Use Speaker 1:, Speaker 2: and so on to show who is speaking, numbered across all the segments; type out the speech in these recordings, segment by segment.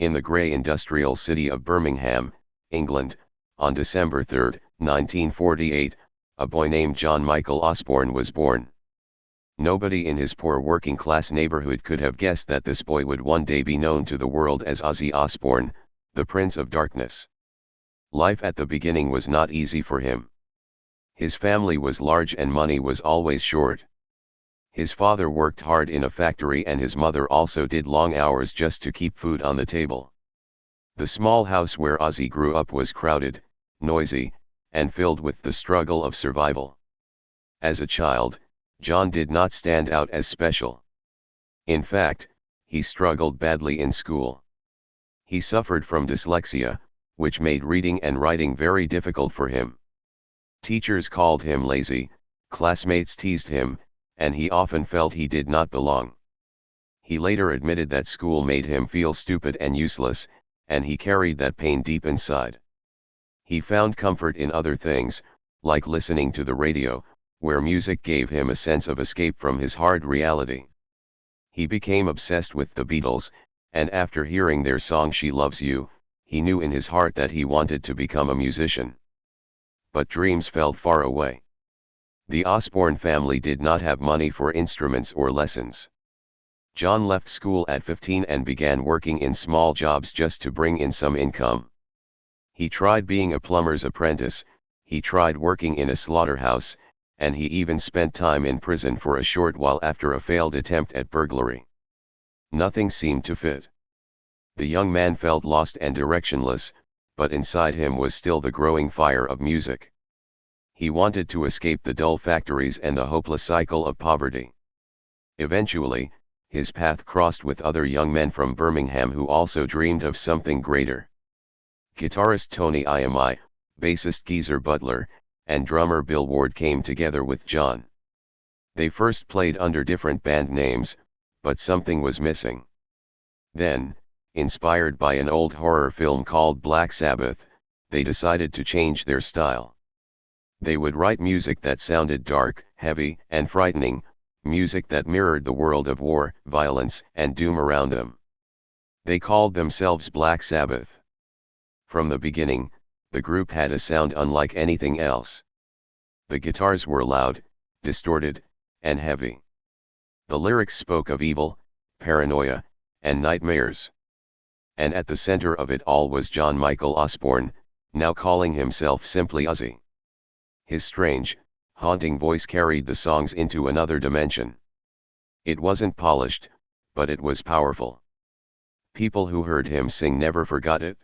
Speaker 1: In the grey industrial city of Birmingham, England, on December 3, 1948, a boy named John Michael Osbourne was born. Nobody in his poor working-class neighborhood could have guessed that this boy would one day be known to the world as Ozzy Osbourne, the Prince of Darkness. Life at the beginning was not easy for him. His family was large and money was always short. His father worked hard in a factory and his mother also did long hours just to keep food on the table. The small house where Ozzy grew up was crowded, noisy, and filled with the struggle of survival. As a child, John did not stand out as special. In fact, he struggled badly in school. He suffered from dyslexia, which made reading and writing very difficult for him. Teachers called him lazy, classmates teased him, and he often felt he did not belong. He later admitted that school made him feel stupid and useless, and he carried that pain deep inside. He found comfort in other things, like listening to the radio, where music gave him a sense of escape from his hard reality. He became obsessed with the Beatles, and after hearing their song She Loves You, he knew in his heart that he wanted to become a musician. But dreams felt far away. The Osbourne family did not have money for instruments or lessons. John left school at 15 and began working in small jobs just to bring in some income. He tried being a plumber's apprentice, he tried working in a slaughterhouse, and he even spent time in prison for a short while after a failed attempt at burglary. Nothing seemed to fit. The young man felt lost and directionless, but inside him was still the growing fire of music. He wanted to escape the dull factories and the hopeless cycle of poverty. Eventually, his path crossed with other young men from Birmingham who also dreamed of something greater. Guitarist Tony Iommi, bassist Geezer Butler, and drummer Bill Ward came together with John. They first played under different band names, but something was missing. Then, inspired by an old horror film called Black Sabbath, they decided to change their style. They would write music that sounded dark, heavy, and frightening, music that mirrored the world of war, violence, and doom around them. They called themselves Black Sabbath. From the beginning, the group had a sound unlike anything else. The guitars were loud, distorted, and heavy. The lyrics spoke of evil, paranoia, and nightmares. And at the center of it all was John Michael Osbourne, now calling himself simply Ozzy. His strange, haunting voice carried the songs into another dimension. It wasn't polished, but it was powerful. People who heard him sing never forgot it.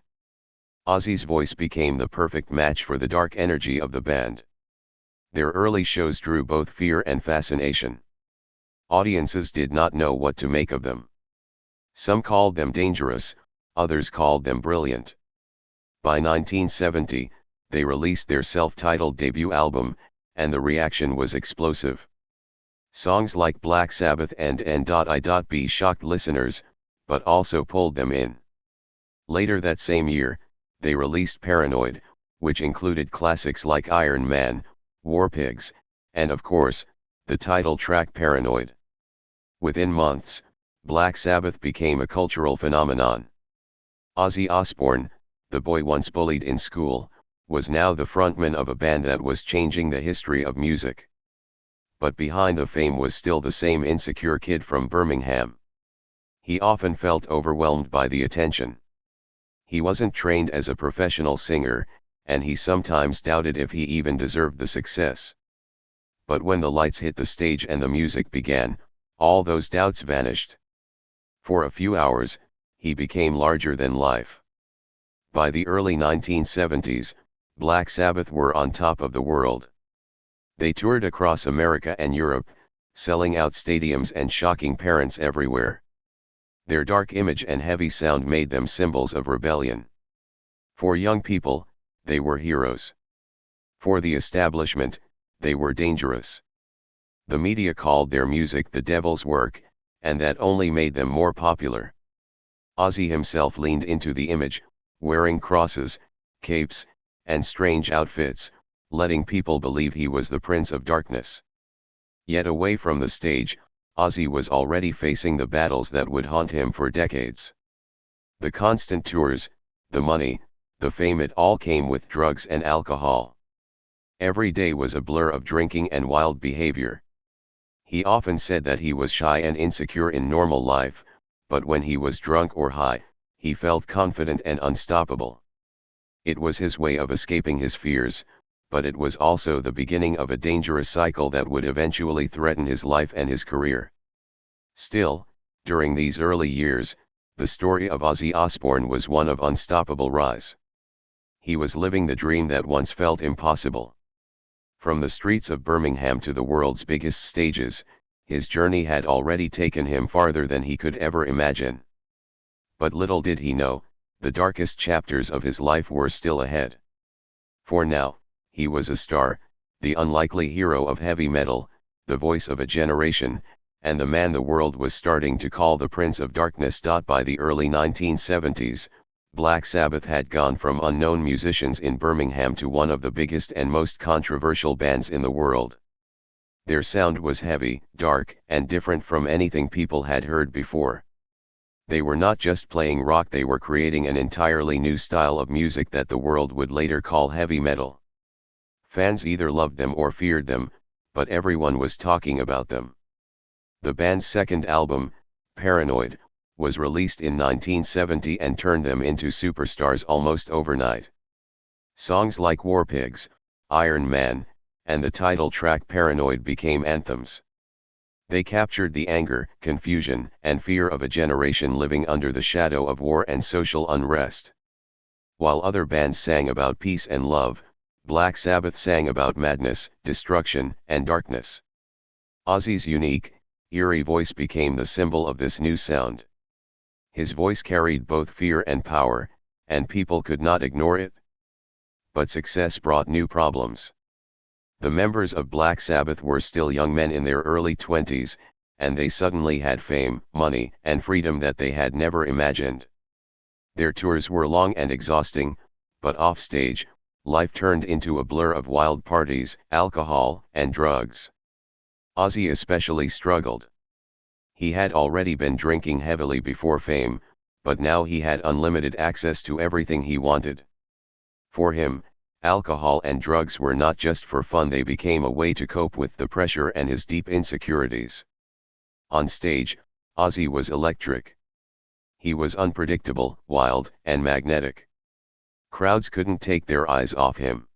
Speaker 1: Ozzy's voice became the perfect match for the dark energy of the band. Their early shows drew both fear and fascination. Audiences did not know what to make of them. Some called them dangerous, others called them brilliant. By 1970, they released their self-titled debut album, and the reaction was explosive. Songs like Black Sabbath and N.I.B. shocked listeners, but also pulled them in. Later that same year, they released Paranoid, which included classics like Iron Man, War Pigs, and of course, the title track Paranoid. Within months, Black Sabbath became a cultural phenomenon. Ozzy Osbourne, the boy once bullied in school, was now the frontman of a band that was changing the history of music. But behind the fame was still the same insecure kid from Birmingham. He often felt overwhelmed by the attention. He wasn't trained as a professional singer, and he sometimes doubted if he even deserved the success. But when the lights hit the stage and the music began, all those doubts vanished. For a few hours, he became larger than life. By the early 1970s, Black Sabbath were on top of the world. They toured across America and Europe, selling out stadiums and shocking parents everywhere. Their dark image and heavy sound made them symbols of rebellion. For young people, they were heroes. For the establishment, they were dangerous. The media called their music the devil's work, and that only made them more popular. Ozzy himself leaned into the image, wearing crosses, capes, and strange outfits, letting people believe he was the Prince of Darkness. Yet away from the stage, Ozzy was already facing the battles that would haunt him for decades. The constant tours, the money, the fame, it all came with drugs and alcohol. Every day was a blur of drinking and wild behavior. He often said that he was shy and insecure in normal life, but when he was drunk or high, he felt confident and unstoppable. It was his way of escaping his fears, but it was also the beginning of a dangerous cycle that would eventually threaten his life and his career. Still, during these early years, the story of Ozzy Osbourne was one of unstoppable rise. He was living the dream that once felt impossible. From the streets of Birmingham to the world's biggest stages, his journey had already taken him farther than he could ever imagine. But little did he know, the darkest chapters of his life were still ahead. For now, he was a star, the unlikely hero of heavy metal, the voice of a generation, and the man the world was starting to call the Prince of Darkness. By the early 1970s, Black Sabbath had gone from unknown musicians in Birmingham to one of the biggest and most controversial bands in the world. Their sound was heavy, dark, and different from anything people had heard before. They were not just playing rock, they were creating an entirely new style of music that the world would later call heavy metal. Fans either loved them or feared them, but everyone was talking about them. The band's second album, Paranoid, was released in 1970 and turned them into superstars almost overnight. Songs like War Pigs, Iron Man, and the title track Paranoid became anthems. They captured the anger, confusion, and fear of a generation living under the shadow of war and social unrest. While other bands sang about peace and love, Black Sabbath sang about madness, destruction, and darkness. Ozzy's unique, eerie voice became the symbol of this new sound. His voice carried both fear and power, and people could not ignore it. But success brought new problems. The members of Black Sabbath were still young men in their early 20s, and they suddenly had fame, money, and freedom that they had never imagined. Their tours were long and exhausting, but offstage, life turned into a blur of wild parties, alcohol, and drugs. Ozzy especially struggled. He had already been drinking heavily before fame, but now he had unlimited access to everything he wanted. For him, alcohol and drugs were not just for fun, they became a way to cope with the pressure and his deep insecurities. On stage, Ozzy was electric. He was unpredictable, wild, and magnetic. Crowds couldn't take their eyes off him.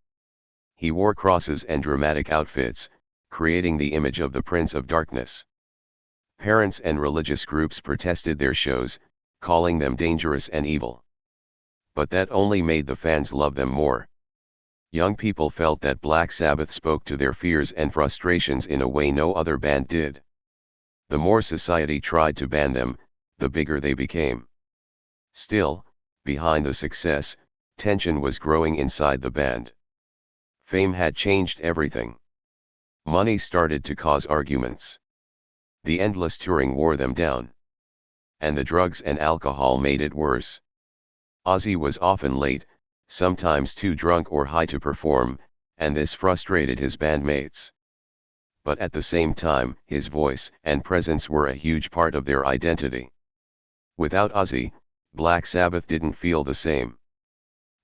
Speaker 1: He wore crosses and dramatic outfits, creating the image of the Prince of Darkness. Parents and religious groups protested their shows, calling them dangerous and evil. But that only made the fans love them more. Young people felt that Black Sabbath spoke to their fears and frustrations in a way no other band did. The more society tried to ban them, the bigger they became. Still, behind the success, tension was growing inside the band. Fame had changed everything. Money started to cause arguments. The endless touring wore them down. And the drugs and alcohol made it worse. Ozzy was often late, sometimes too drunk or high to perform, and this frustrated his bandmates. But at the same time, his voice and presence were a huge part of their identity. Without Ozzy, Black Sabbath didn't feel the same.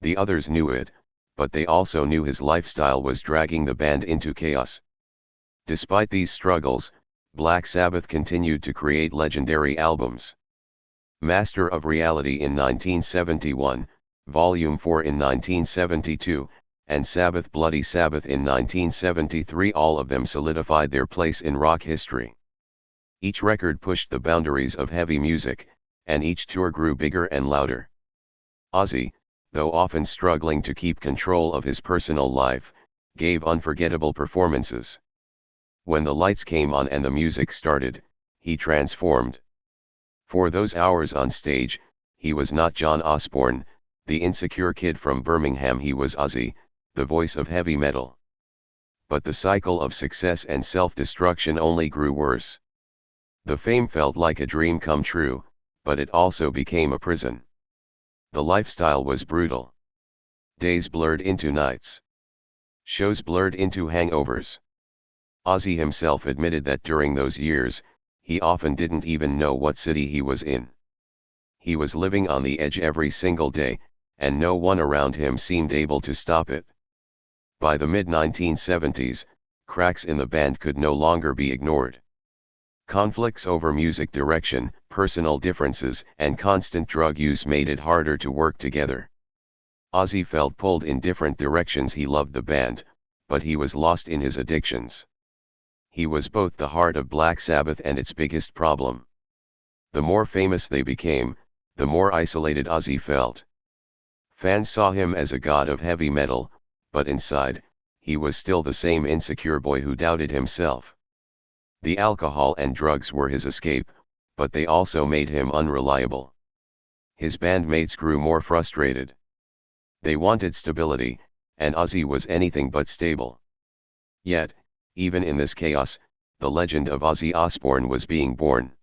Speaker 1: The others knew it, but they also knew his lifestyle was dragging the band into chaos. Despite these struggles, Black Sabbath continued to create legendary albums. Master of Reality in 1971, Volume 4 in 1972, and Sabbath Bloody Sabbath in 1973, all of them solidified their place in rock history. Each record pushed the boundaries of heavy music, and each tour grew bigger and louder. Ozzy, though often struggling to keep control of his personal life, gave unforgettable performances. When the lights came on and the music started, he transformed. For those hours on stage, he was not John Osbourne, the insecure kid from Birmingham. He was Ozzy, the voice of heavy metal. But the cycle of success and self-destruction only grew worse. The fame felt like a dream come true, but it also became a prison. The lifestyle was brutal. Days blurred into nights. Shows blurred into hangovers. Ozzy himself admitted that during those years, he often didn't even know what city he was in. He was living on the edge every single day, and no one around him seemed able to stop it. By the mid-1970s, cracks in the band could no longer be ignored. Conflicts over music direction, personal differences, and constant drug use made it harder to work together. Ozzy felt pulled in different directions. He loved the band, but he was lost in his addictions. He was both the heart of Black Sabbath and its biggest problem. The more famous they became, the more isolated Ozzy felt. Fans saw him as a god of heavy metal, but inside, he was still the same insecure boy who doubted himself. The alcohol and drugs were his escape, but they also made him unreliable. His bandmates grew more frustrated. They wanted stability, and Ozzy was anything but stable. Yet, even in this chaos, the legend of Ozzy Osbourne was being born.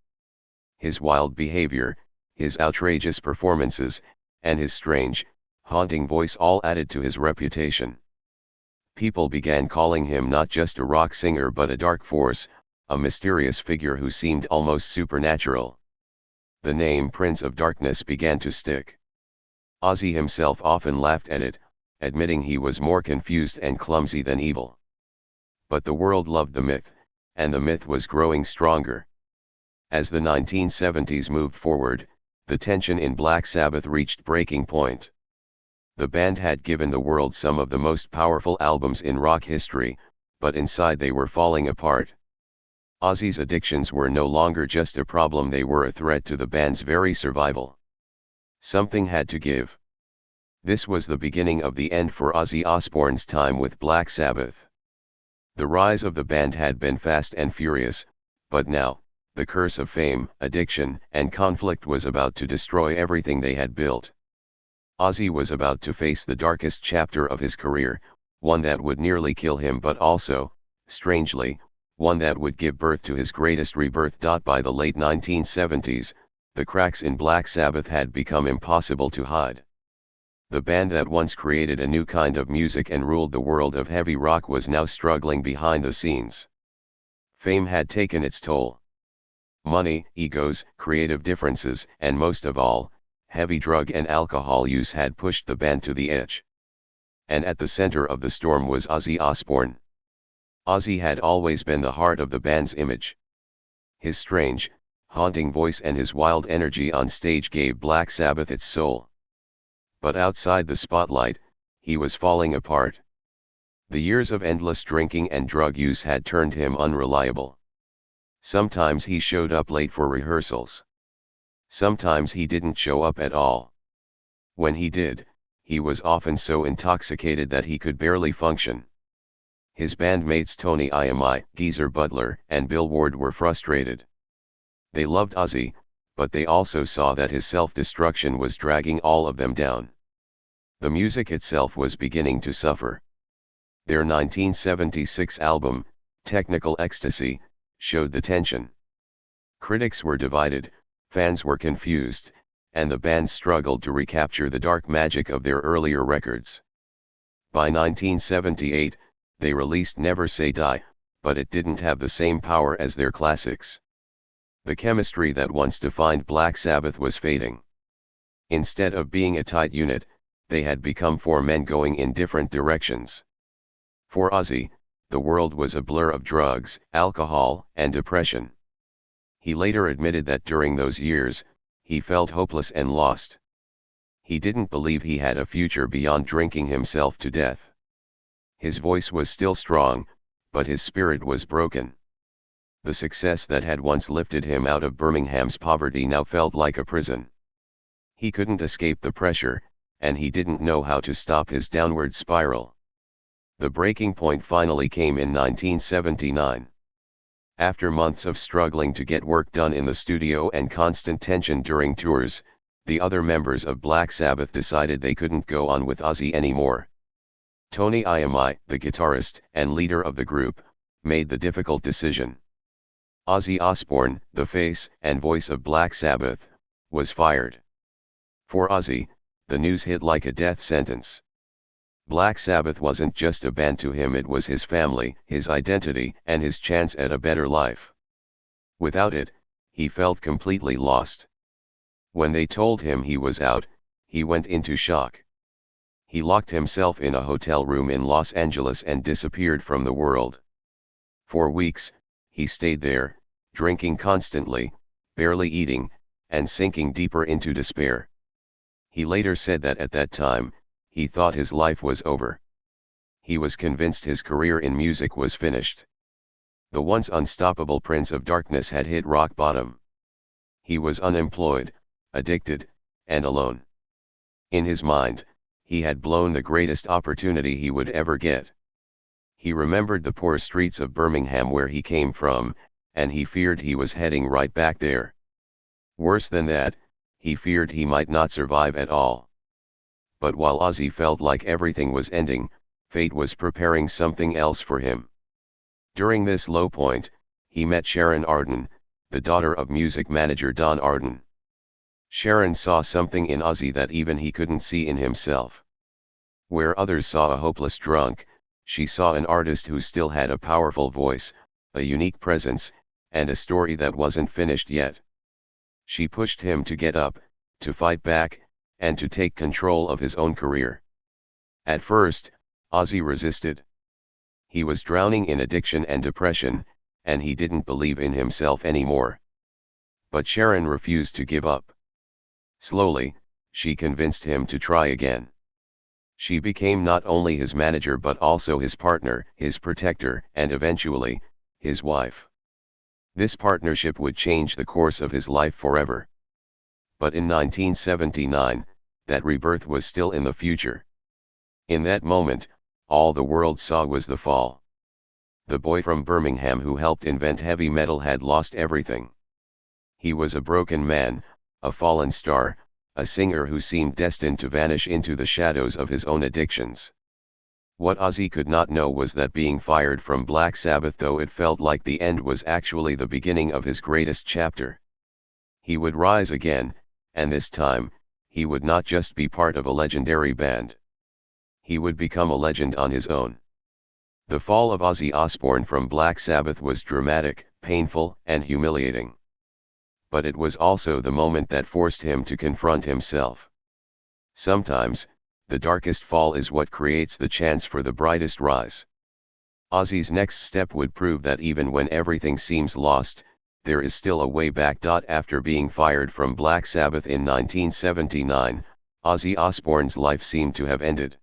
Speaker 1: His wild behavior, his outrageous performances, and his strange, haunting voice all added to his reputation. People began calling him not just a rock singer but a dark force, a mysterious figure who seemed almost supernatural. The name Prince of Darkness began to stick. Ozzy himself often laughed at it, admitting he was more confused and clumsy than evil. But the world loved the myth, and the myth was growing stronger. As the 1970s moved forward, the tension in Black Sabbath reached breaking point. The band had given the world some of the most powerful albums in rock history, but inside they were falling apart. Ozzy's addictions were no longer just a problem, they were a threat to the band's very survival. Something had to give. This was the beginning of the end for Ozzy Osbourne's time with Black Sabbath. The rise of the band had been fast and furious, but now, the curse of fame, addiction, and conflict was about to destroy everything they had built. Ozzy was about to face the darkest chapter of his career, one that would nearly kill him but also, strangely, one that would give birth to his greatest rebirth. By the late 1970s, the cracks in Black Sabbath had become impossible to hide. The band that once created a new kind of music and ruled the world of heavy rock was now struggling behind the scenes. Fame had taken its toll. Money, egos, creative differences, and most of all, heavy drug and alcohol use had pushed the band to the edge. And at the center of the storm was Ozzy Osbourne. Ozzy had always been the heart of the band's image. His strange, haunting voice and his wild energy on stage gave Black Sabbath its soul. But outside the spotlight, he was falling apart. The years of endless drinking and drug use had turned him unreliable. Sometimes he showed up late for rehearsals. Sometimes he didn't show up at all. When he did, he was often so intoxicated that he could barely function. His bandmates Tony Iommi, Geezer Butler, and Bill Ward were frustrated. They loved Ozzy, but they also saw that his self-destruction was dragging all of them down. The music itself was beginning to suffer. Their 1976 album, Technical Ecstasy, showed the tension. Critics were divided, fans were confused, and the band struggled to recapture the dark magic of their earlier records. By 1978, they released Never Say Die, but it didn't have the same power as their classics. The chemistry that once defined Black Sabbath was fading. Instead of being a tight unit, they had become four men going in different directions. For Ozzy, the world was a blur of drugs, alcohol, and depression. He later admitted that during those years, he felt hopeless and lost. He didn't believe he had a future beyond drinking himself to death. His voice was still strong, but his spirit was broken. The success that had once lifted him out of Birmingham's poverty now felt like a prison. He couldn't escape the pressure, and he didn't know how to stop his downward spiral. The breaking point finally came in 1979. After months of struggling to get work done in the studio and constant tension during tours, the other members of Black Sabbath decided they couldn't go on with Ozzy anymore. Tony Iommi, the guitarist and leader of the group, made the difficult decision. Ozzy Osbourne, the face and voice of Black Sabbath, was fired. For Ozzy, the news hit like a death sentence. Black Sabbath wasn't just a band to him, it was his family, his identity, and his chance at a better life. Without it, he felt completely lost. When they told him he was out, he went into shock. He locked himself in a hotel room in Los Angeles and disappeared from the world. For weeks, he stayed there, drinking constantly, barely eating, and sinking deeper into despair. He later said that at that time, he thought his life was over. He was convinced his career in music was finished. The once unstoppable Prince of Darkness had hit rock bottom. He was unemployed, addicted, and alone. In his mind, he had blown the greatest opportunity he would ever get. He remembered the poor streets of Birmingham where he came from, and he feared he was heading right back there. Worse than that, he feared he might not survive at all. But while Ozzy felt like everything was ending, fate was preparing something else for him. During this low point, he met Sharon Arden, the daughter of music manager Don Arden. Sharon saw something in Ozzy that even he couldn't see in himself. Where others saw a hopeless drunk, she saw an artist who still had a powerful voice, a unique presence, and a story that wasn't finished yet. She pushed him to get up, to fight back, and to take control of his own career. At first, Ozzy resisted. He was drowning in addiction and depression, and he didn't believe in himself anymore. But Sharon refused to give up. Slowly, she convinced him to try again. She became not only his manager but also his partner, his protector, and eventually, his wife. This partnership would change the course of his life forever. But in 1979, that rebirth was still in the future. In that moment, all the world saw was the fall. The boy from Birmingham who helped invent heavy metal had lost everything. He was a broken man, a fallen star, a singer who seemed destined to vanish into the shadows of his own addictions. What Ozzy could not know was that being fired from Black Sabbath, though it felt like the end, was actually the beginning of his greatest chapter. He would rise again, and this time, he would not just be part of a legendary band. He would become a legend on his own. The fall of Ozzy Osbourne from Black Sabbath was dramatic, painful, and humiliating. But it was also the moment that forced him to confront himself. Sometimes, the darkest fall is what creates the chance for the brightest rise. Ozzy's next step would prove that even when everything seems lost, there is still a way back. After being fired from Black Sabbath in 1979, Ozzy Osbourne's life seemed to have ended.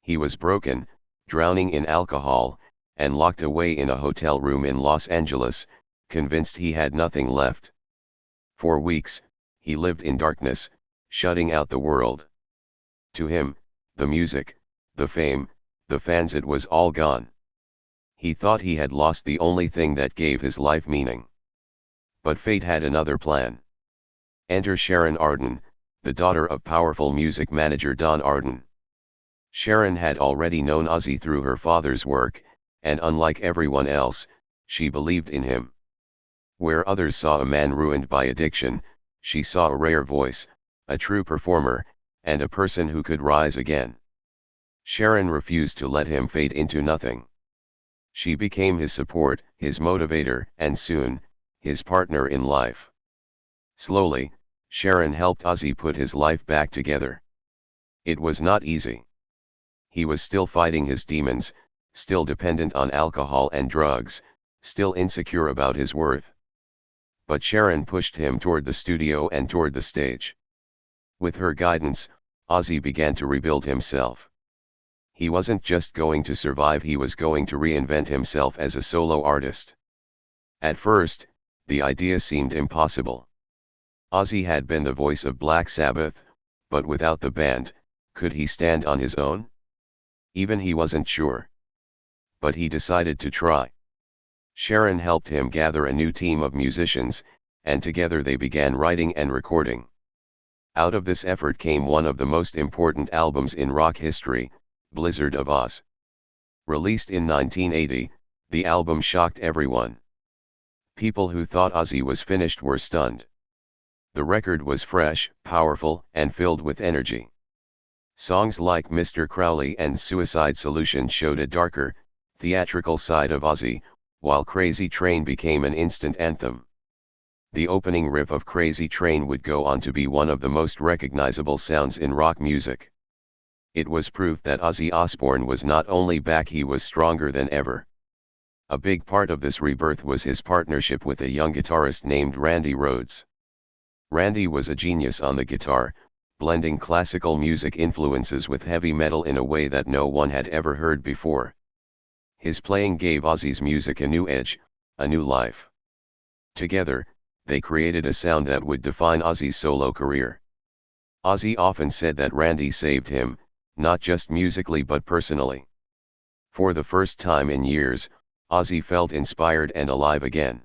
Speaker 1: He was broken, drowning in alcohol, and locked away in a hotel room in Los Angeles, convinced he had nothing left. For weeks, he lived in darkness, shutting out the world. To him, the music, the fame, the fans, it was all gone. He thought he had lost the only thing that gave his life meaning. But fate had another plan. Enter Sharon Arden, the daughter of powerful music manager Don Arden. Sharon had already known Ozzy through her father's work, and unlike everyone else, she believed in him. Where others saw a man ruined by addiction, she saw a rare voice, a true performer, and a person who could rise again. Sharon refused to let him fade into nothing. She became his support, his motivator, and soon, his partner in life. Slowly, Sharon helped Ozzy put his life back together. It was not easy. He was still fighting his demons, still dependent on alcohol and drugs, still insecure about his worth. But Sharon pushed him toward the studio and toward the stage. With her guidance, Ozzy began to rebuild himself. He wasn't just going to survive, he was going to reinvent himself as a solo artist. At first, the idea seemed impossible. Ozzy had been the voice of Black Sabbath, but without the band, could he stand on his own? Even he wasn't sure. But he decided to try. Sharon helped him gather a new team of musicians, and together they began writing and recording. Out of this effort came one of the most important albums in rock history, Blizzard of Ozz. Released in 1980, the album shocked everyone. People who thought Ozzy was finished were stunned. The record was fresh, powerful, and filled with energy. Songs like Mr. Crowley and Suicide Solution showed a darker, theatrical side of Ozzy, while Crazy Train became an instant anthem. The opening riff of Crazy Train would go on to be one of the most recognizable sounds in rock music. It was proof that Ozzy Osbourne was not only back, he was stronger than ever. A big part of this rebirth was his partnership with a young guitarist named Randy Rhoads. Randy was a genius on the guitar, blending classical music influences with heavy metal in a way that no one had ever heard before. His playing gave Ozzy's music a new edge, a new life. Together, they created a sound that would define Ozzy's solo career. Ozzy often said that Randy saved him, not just musically but personally. For the first time in years, Ozzy felt inspired and alive again.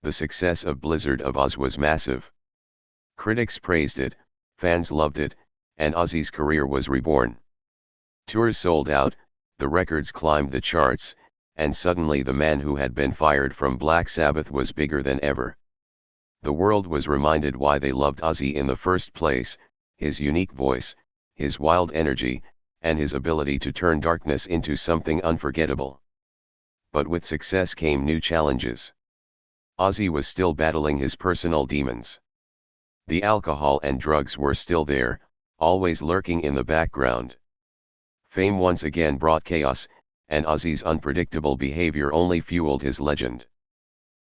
Speaker 1: The success of Blizzard of Ozz was massive. Critics praised it, fans loved it, and Ozzy's career was reborn. Tours sold out, the records climbed the charts, and suddenly the man who had been fired from Black Sabbath was bigger than ever. The world was reminded why they loved Ozzy in the first place: his unique voice, his wild energy, and his ability to turn darkness into something unforgettable. But with success came new challenges. Ozzy was still battling his personal demons. The alcohol and drugs were still there, always lurking in the background. Fame once again brought chaos, and Ozzy's unpredictable behavior only fueled his legend.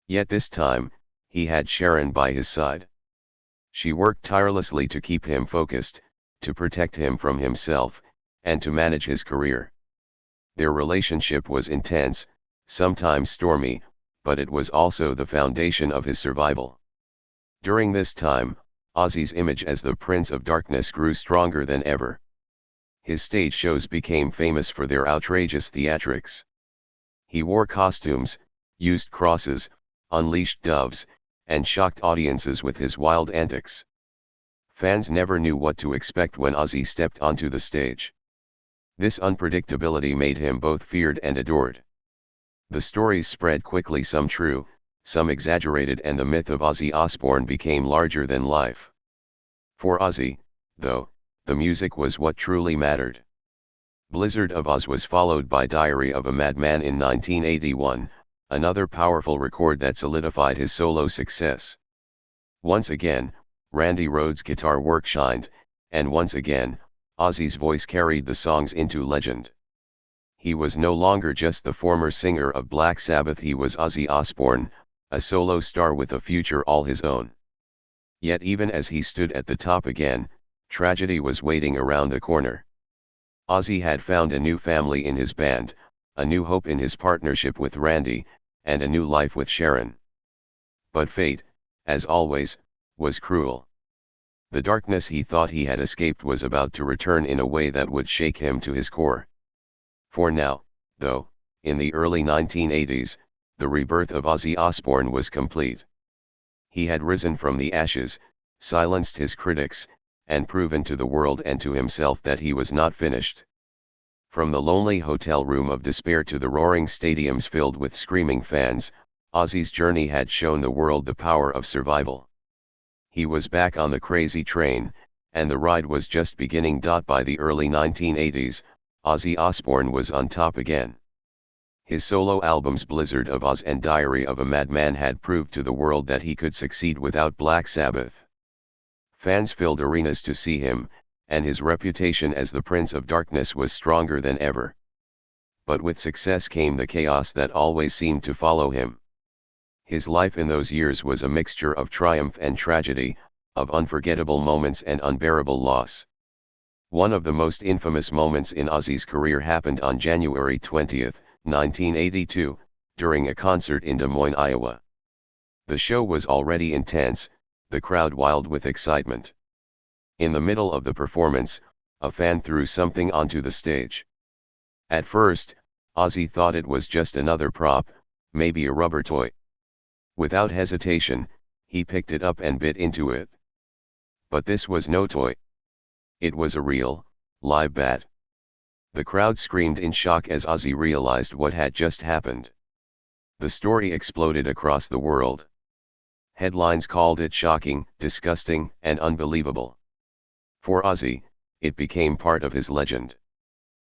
Speaker 1: Yet this time, he had Sharon by his side. She worked tirelessly to keep him focused, to protect him from himself, and to manage his career. Their relationship was intense, sometimes stormy, but it was also the foundation of his survival. During this time, Ozzy's image as the Prince of Darkness grew stronger than ever. His stage shows became famous for their outrageous theatrics. He wore costumes, used crosses, unleashed doves, and shocked audiences with his wild antics. Fans never knew what to expect when Ozzy stepped onto the stage. This unpredictability made him both feared and adored. The stories spread quickly, some true, some exaggerated, and the myth of Ozzy Osbourne became larger than life. For Ozzy, though, the music was what truly mattered. Blizzard of Ozz was followed by Diary of a Madman in 1981, another powerful record that solidified his solo success. Once again, Randy Rhoads' guitar work shined, and once again, Ozzy's voice carried the songs into legend. He was no longer just the former singer of Black Sabbath, he was Ozzy Osbourne, a solo star with a future all his own. Yet even as he stood at the top again, tragedy was waiting around the corner. Ozzy had found a new family in his band, a new hope in his partnership with Randy, and a new life with Sharon. But fate, as always, was cruel. The darkness he thought he had escaped was about to return in a way that would shake him to his core. For now, though, in the early 1980s, the rebirth of Ozzy Osbourne was complete. He had risen from the ashes, silenced his critics, and proven to the world and to himself that he was not finished. From the lonely hotel room of despair to the roaring stadiums filled with screaming fans, Ozzy's journey had shown the world the power of survival. He was back on the crazy train, and the ride was just beginning. By the early 1980s, Ozzy Osbourne was on top again. His solo albums Blizzard of Ozz and Diary of a Madman had proved to the world that he could succeed without Black Sabbath. Fans filled arenas to see him, and his reputation as the Prince of Darkness was stronger than ever. But with success came the chaos that always seemed to follow him. His life in those years was a mixture of triumph and tragedy, of unforgettable moments and unbearable loss. One of the most infamous moments in Ozzy's career happened on January 20, 1982, during a concert in Des Moines, Iowa. The show was already intense, the crowd wild with excitement. In the middle of the performance, a fan threw something onto the stage. At first, Ozzy thought it was just another prop, maybe a rubber toy. Without hesitation, he picked it up and bit into it. But this was no toy. It was a real, live bat. The crowd screamed in shock as Ozzy realized what had just happened. The story exploded across the world. Headlines called it shocking, disgusting, and unbelievable. For Ozzy, it became part of his legend.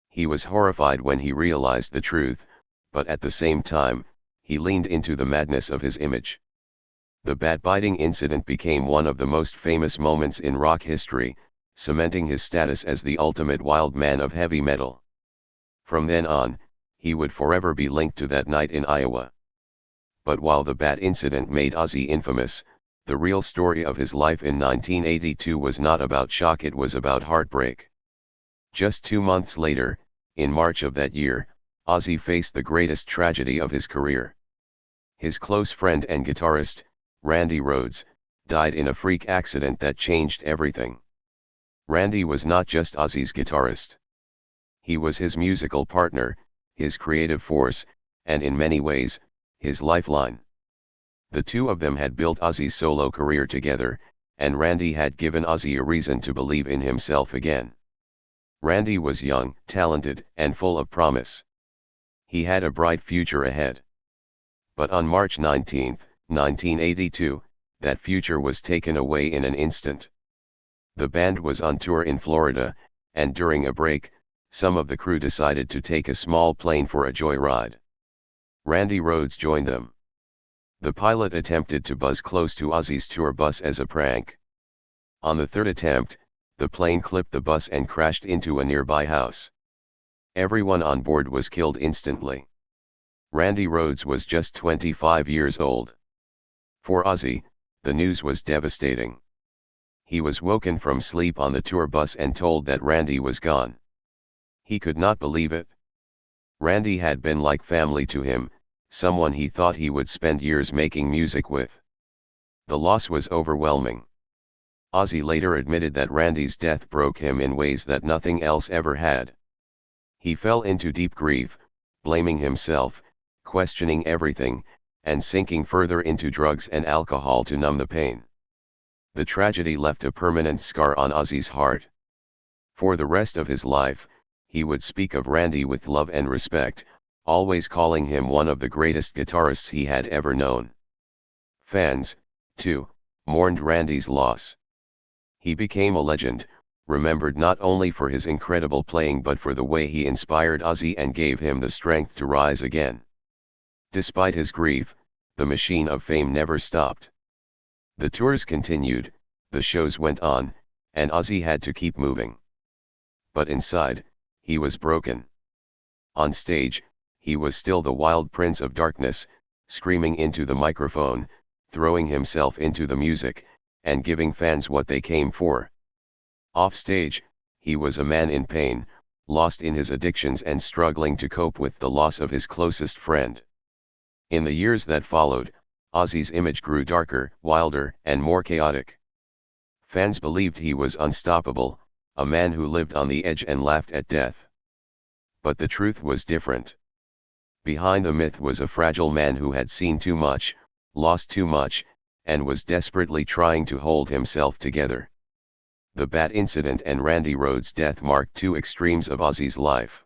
Speaker 1: He was horrified when he realized the truth, but at the same time, he leaned into the madness of his image. The bat-biting incident became one of the most famous moments in rock history, cementing his status as the ultimate wild man of heavy metal. From then on, he would forever be linked to that night in Iowa. But while the bat incident made Ozzy infamous, the real story of his life in 1982 was not about shock, it was about heartbreak. Just 2 months later, in March of that year, Ozzy faced the greatest tragedy of his career. His close friend and guitarist, Randy Rhoads, died in a freak accident that changed everything. Randy was not just Ozzy's guitarist. He was his musical partner, his creative force, and in many ways, his lifeline. The two of them had built Ozzy's solo career together, and Randy had given Ozzy a reason to believe in himself again. Randy was young, talented, and full of promise. He had a bright future ahead. But on March 19, 1982, that future was taken away in an instant. The band was on tour in Florida, and during a break, some of the crew decided to take a small plane for a joyride. Randy Rhoads joined them. The pilot attempted to buzz close to Ozzy's tour bus as a prank. On the third attempt, the plane clipped the bus and crashed into a nearby house. Everyone on board was killed instantly. Randy Rhoads was just 25 years old. For Ozzy, the news was devastating. He was woken from sleep on the tour bus and told that Randy was gone. He could not believe it. Randy had been like family to him, someone he thought he would spend years making music with. The loss was overwhelming. Ozzy later admitted that Randy's death broke him in ways that nothing else ever had. He fell into deep grief, blaming himself, questioning everything, and sinking further into drugs and alcohol to numb the pain. The tragedy left a permanent scar on Ozzy's heart. For the rest of his life, he would speak of Randy with love and respect, always calling him one of the greatest guitarists he had ever known. Fans, too, mourned Randy's loss. He became a legend, remembered not only for his incredible playing but for the way he inspired Ozzy and gave him the strength to rise again. Despite his grief, the machine of fame never stopped. The tours continued, the shows went on, and Ozzy had to keep moving. But inside, he was broken. On stage, he was still the wild prince of darkness, screaming into the microphone, throwing himself into the music, and giving fans what they came for. Off stage, he was a man in pain, lost in his addictions and struggling to cope with the loss of his closest friend. In the years that followed, Ozzy's image grew darker, wilder, and more chaotic. Fans believed he was unstoppable, a man who lived on the edge and laughed at death. But the truth was different. Behind the myth was a fragile man who had seen too much, lost too much, and was desperately trying to hold himself together. The bat incident and Randy Rhoads' death marked two extremes of Ozzy's life.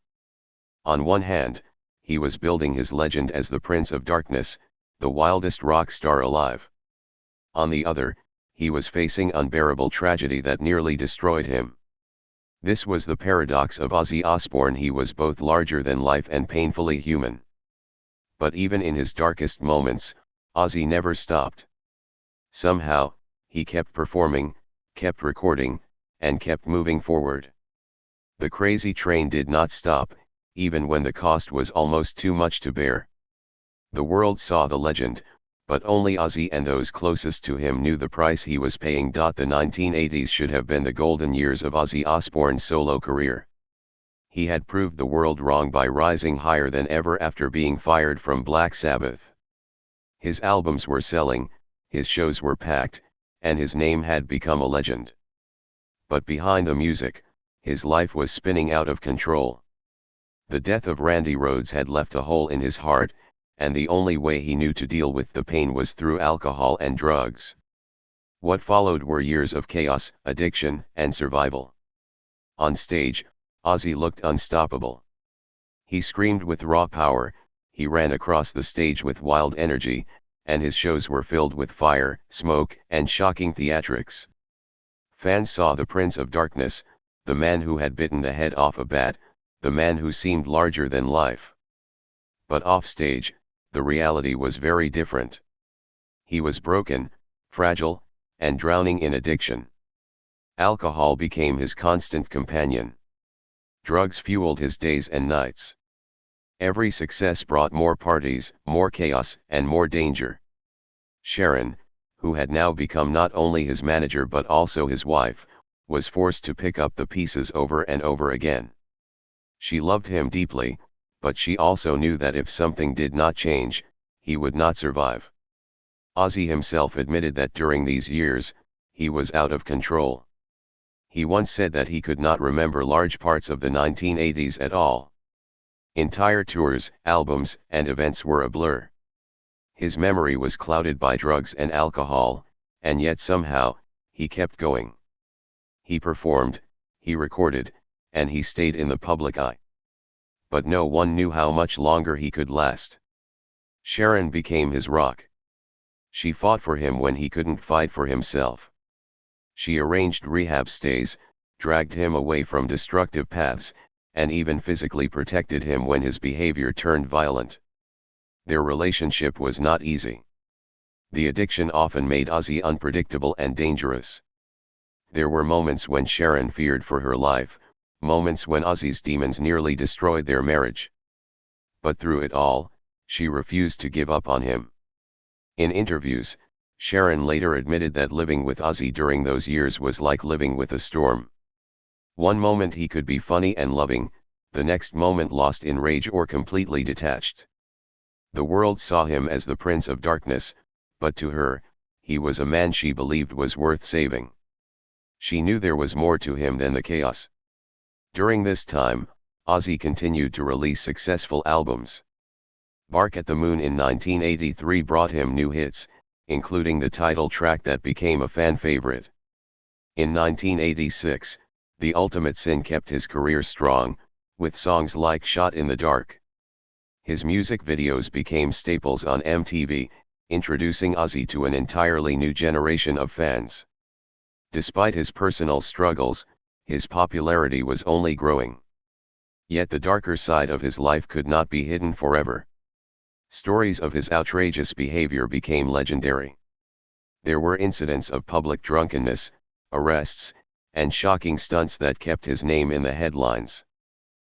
Speaker 1: On one hand, he was building his legend as the Prince of Darkness, the wildest rock star alive. On the other, he was facing unbearable tragedy that nearly destroyed him. This was the paradox of Ozzy Osbourne. He was both larger than life and painfully human. But even in his darkest moments, Ozzy never stopped. Somehow, he kept performing, kept recording, and kept moving forward. The crazy train did not stop, even when the cost was almost too much to bear. The world saw the legend, but only Ozzy and those closest to him knew the price he was paying. The 1980s should have been the golden years of Ozzy Osbourne's solo career. He had proved the world wrong by rising higher than ever after being fired from Black Sabbath. His albums were selling, his shows were packed, and his name had become a legend. But behind the music, his life was spinning out of control. The death of Randy Rhoads had left a hole in his heart, and the only way he knew to deal with the pain was through alcohol and drugs. What followed were years of chaos, addiction, and survival. On stage, Ozzy looked unstoppable. He screamed with raw power, he ran across the stage with wild energy, and his shows were filled with fire, smoke, and shocking theatrics. Fans saw the Prince of Darkness, the man who had bitten the head off a bat, the man who seemed larger than life. But off stage, the reality was very different. He was broken, fragile, and drowning in addiction. Alcohol became his constant companion. Drugs fueled his days and nights. Every success brought more parties, more chaos, and more danger. Sharon, who had now become not only his manager but also his wife, was forced to pick up the pieces over and over again. She loved him deeply, but she also knew that if something did not change, he would not survive. Ozzy himself admitted that during these years, he was out of control. He once said that he could not remember large parts of the 1980s at all. Entire tours, albums, and events were a blur. His memory was clouded by drugs and alcohol, and yet somehow, he kept going. He performed, he recorded, and he stayed in the public eye. But no one knew how much longer he could last. Sharon became his rock. She fought for him when he couldn't fight for himself. She arranged rehab stays, dragged him away from destructive paths, and even physically protected him when his behavior turned violent. Their relationship was not easy. The addiction often made Ozzy unpredictable and dangerous. There were moments when Sharon feared for her life, moments when Ozzy's demons nearly destroyed their marriage. But through it all, she refused to give up on him. In interviews, Sharon later admitted that living with Ozzy during those years was like living with a storm. One moment he could be funny and loving, the next moment lost in rage or completely detached. The world saw him as the Prince of Darkness, but to her, he was a man she believed was worth saving. She knew there was more to him than the chaos. During this time, Ozzy continued to release successful albums. Bark at the Moon in 1983 brought him new hits, including the title track that became a fan favorite. In 1986, The Ultimate Sin kept his career strong, with songs like Shot in the Dark. His music videos became staples on MTV, introducing Ozzy to an entirely new generation of fans. Despite his personal struggles, his popularity was only growing. Yet the darker side of his life could not be hidden forever. Stories of his outrageous behavior became legendary. There were incidents of public drunkenness, arrests, and shocking stunts that kept his name in the headlines.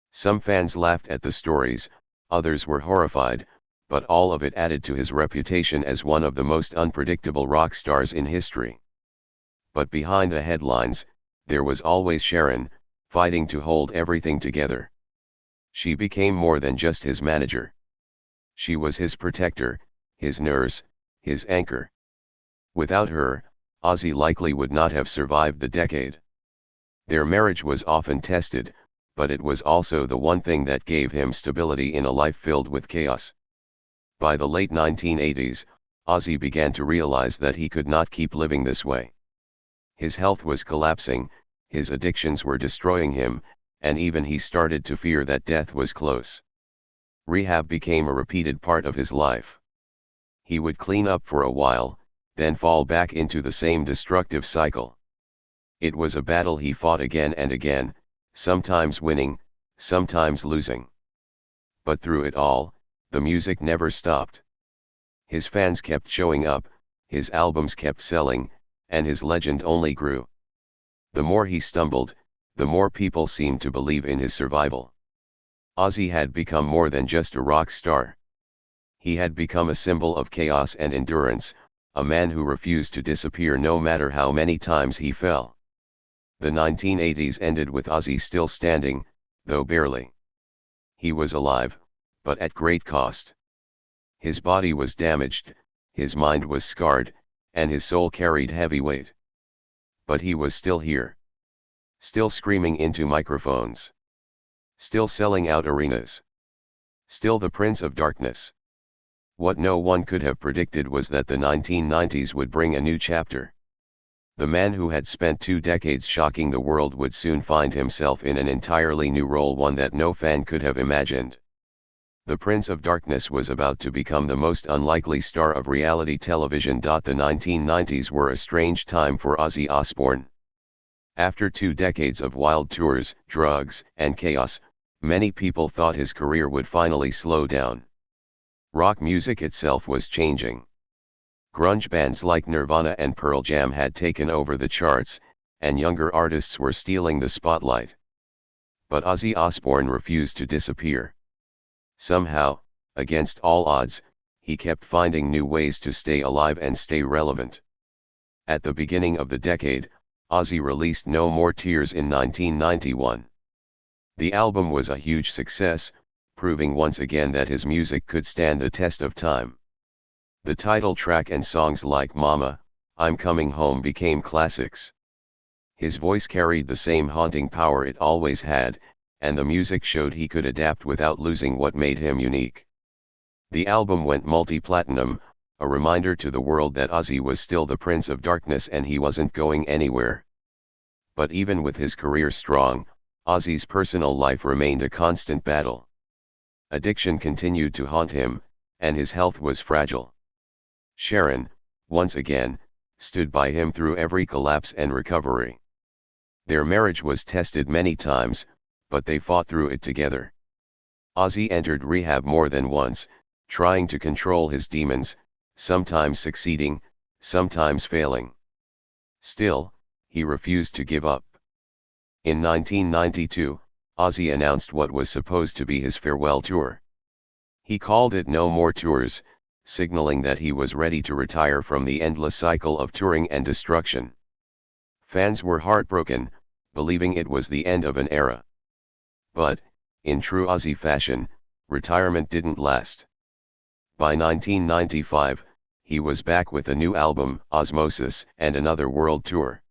Speaker 1: Some fans laughed at the stories, others were horrified, but all of it added to his reputation as one of the most unpredictable rock stars in history. But behind the headlines, there was always Sharon, fighting to hold everything together. She became more than just his manager. She was his protector, his nurse, his anchor. Without her, Ozzy likely would not have survived the decade. Their marriage was often tested, but it was also the one thing that gave him stability in a life filled with chaos. By the late 1980s, Ozzy began to realize that he could not keep living this way. His health was collapsing, his addictions were destroying him, and even he started to fear that death was close. Rehab became a repeated part of his life. He would clean up for a while, then fall back into the same destructive cycle. It was a battle he fought again and again, sometimes winning, sometimes losing. But through it all, the music never stopped. His fans kept showing up, his albums kept selling, and his legend only grew. The more he stumbled, the more people seemed to believe in his survival. Ozzy had become more than just a rock star. He had become a symbol of chaos and endurance, a man who refused to disappear no matter how many times he fell. The 1980s ended with Ozzy still standing, though barely. He was alive, but at great cost. His body was damaged, his mind was scarred, and his soul carried heavy weight. But he was still here. Still screaming into microphones. Still selling out arenas. Still the Prince of Darkness. What no one could have predicted was that the 1990s would bring a new chapter. The man who had spent 2 decades shocking the world would soon find himself in an entirely new role, one that no fan could have imagined. The Prince of Darkness was about to become the most unlikely star of reality television. The 1990s were a strange time for Ozzy Osbourne. After 2 decades of wild tours, drugs, and chaos, many people thought his career would finally slow down. Rock music itself was changing. Grunge bands like Nirvana and Pearl Jam had taken over the charts, and younger artists were stealing the spotlight. But Ozzy Osbourne refused to disappear. Somehow, against all odds, he kept finding new ways to stay alive and stay relevant. At the beginning of the decade, Ozzy released No More Tears in 1991. The album was a huge success, proving once again that his music could stand the test of time. The title track and songs like Mama, I'm Coming Home became classics. His voice carried the same haunting power it always had, and the music showed he could adapt without losing what made him unique. The album went multi-platinum, a reminder to the world that Ozzy was still the Prince of Darkness and he wasn't going anywhere. But even with his career strong, Ozzy's personal life remained a constant battle. Addiction continued to haunt him, and his health was fragile. Sharon, once again, stood by him through every collapse and recovery. Their marriage was tested many times, but they fought through it together. Ozzy entered rehab more than once, trying to control his demons, sometimes succeeding, sometimes failing. Still, he refused to give up. In 1992, Ozzy announced what was supposed to be his farewell tour. He called it No More Tours, signaling that he was ready to retire from the endless cycle of touring and destruction. Fans were heartbroken, believing it was the end of an era. But, in true Ozzy fashion, retirement didn't last. By 1995, he was back with a new album, Osmosis, and another world tour.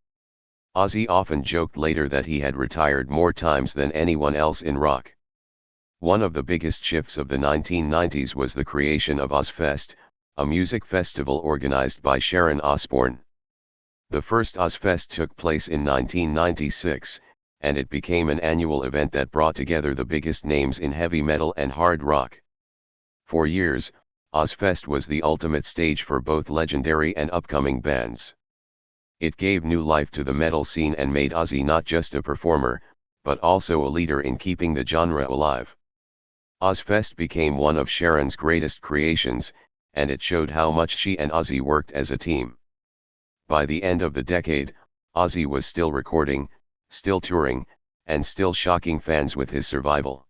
Speaker 1: Ozzy often joked later that he had retired more times than anyone else in rock. One of the biggest shifts of the 1990s was the creation of Ozzfest, a music festival organized by Sharon Osbourne. The first Ozzfest took place in 1996, and it became an annual event that brought together the biggest names in heavy metal and hard rock. For years, Ozzfest was the ultimate stage for both legendary and upcoming bands. It gave new life to the metal scene and made Ozzy not just a performer, but also a leader in keeping the genre alive. Ozzfest became one of Sharon's greatest creations, and it showed how much she and Ozzy worked as a team. By the end of the decade, Ozzy was still recording, still touring, and still shocking fans with his survival.